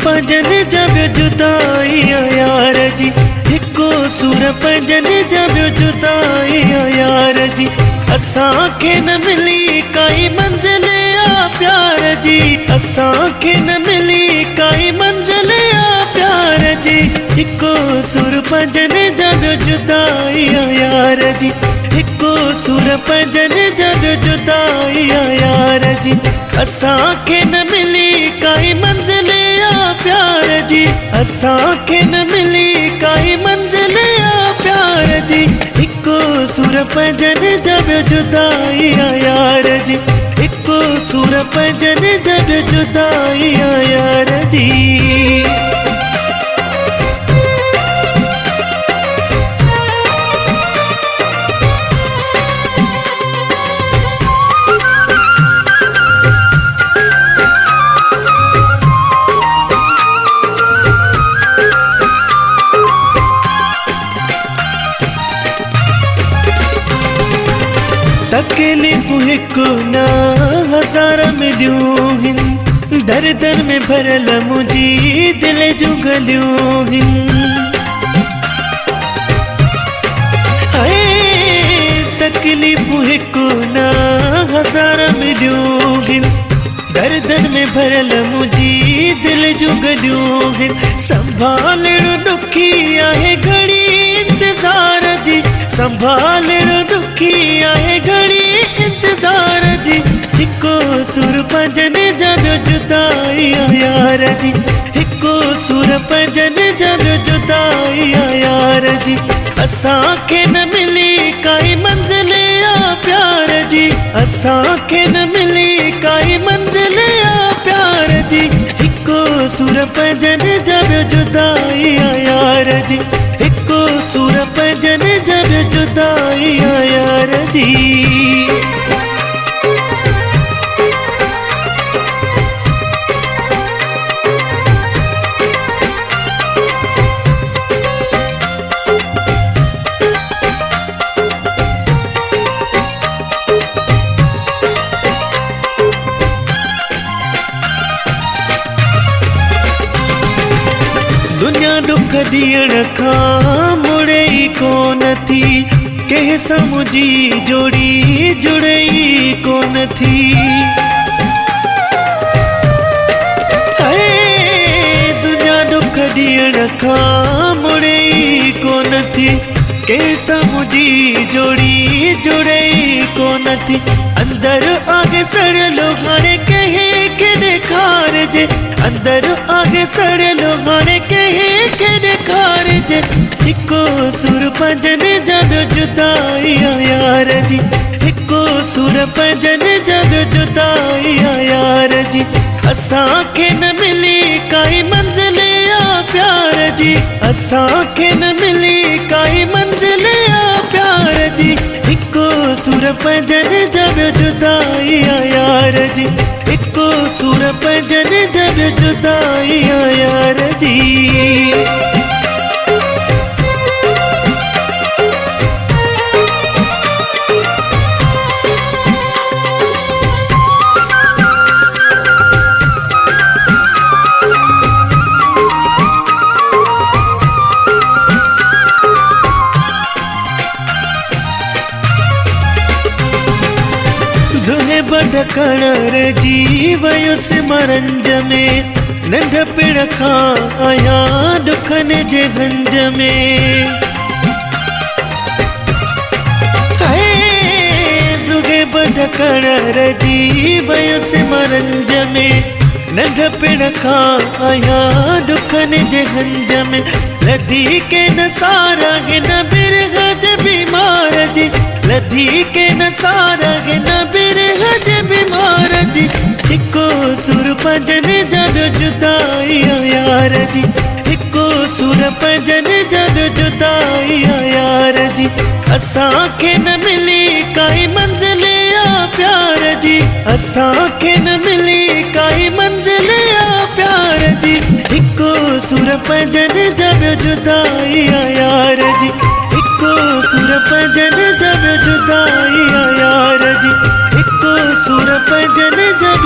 पंजन जब जुदाई यार जी, हिको सुर पंजन जब जुदाई यार जी। असांखे न मिली काई मंजिल आ प्यार जी, असांखे न मिली काई मंजिल आ प्यार जी। हिको सुर पंजन जब जुदाई यार जी, हिको सुर पंजन जब जुदाई यार जी। असांखे न मिली काई मंजिल आ प्यार जी, असांखे न मिली काई मंजिल आ प्यार जी। हिको सुर पंजन जब जुदाई यार जी, हिको सुर पंजन जब जुदाई यार जी। तकलीफ़ हिकु न हज़ार मिलियूं हिन, दर्दन में भरल मुंहिंजी दिल जूं गलियूं हिन। तकलीफ़ हिकु न हज़ार मिलियूं हिन, दर्दन में भरल मुंहिंजी दिल जूं गलियूं हिन। संभालणु ॾुखी आहे घड़ी इंतज़ार जी, संभालणु ॾुखी आहे घड़ी इंतज़ार जी। हिको सुर पंजन जब जुदाई यार जी, हिको सुर पंजन जब जुदाई यार जी। असांखे न मिली काई मंजिल आ प्यार जी, असांखे न मिली काई मंजिल आ प्यार जी। हिको सुर पंजन जब जुदाई यार जी, हिको सुर पंजन जब जुदाई यार जी। दुनिया दुख ॾियण खां मुड़े ई कोन थी, कंहिं सां मुंहिंजी जोड़ी जुड़े ई कोन थी। दुनिया दुख ॾियण खां मुड़े ई कोन थी, कंहिं सां मुंहिंजी जोड़ी जुड़े ई कोन थी। अंदर आगे सड़ियलो हाणे कंहिं खे ॾेखारिजे, अंदर आगे सड़ियलो हाणे कंहिं खे ॾेखारिजे। हिको सुर पंजन जब जुदाई यार जी, हिको सुर पंजन जब जुदाई यार जी। असांखे न मिली काई मंजिल आ प्यार जी, असांखे न मिली काई मंजिल आ प्यार जी। हिको सुर पंजन जब जुदाई यार जी, हिको सुर पंजन जब जुदाई यार जी। ढकण रहिजी वयुसि मरंज में, नंढपिण खां आहियां दुखनि जे हंज में। ज़ुगे ढकण रहिजी वयुसि मरंज में, नंढपिण खां आहियां दुखनि जे हंज में। लधी के न सारा हिन बिरह जे बीमार जी, लधी के न सारा हिन बिरह जे बीमार जी। हिको सुर पंजन जब जुदाई यार जी, हिको सुर पंजन जब जुदाई यार जी। असांखे न मिली काई मंजिल आ प्यार जी, असांखे न मिली काई मंजिल आ प्यार जी। हिको सुर पंजन जब जुदाई यार जी, हिको सुर पंजन जब जुदाई यार जी, हिको सुर पंजन जब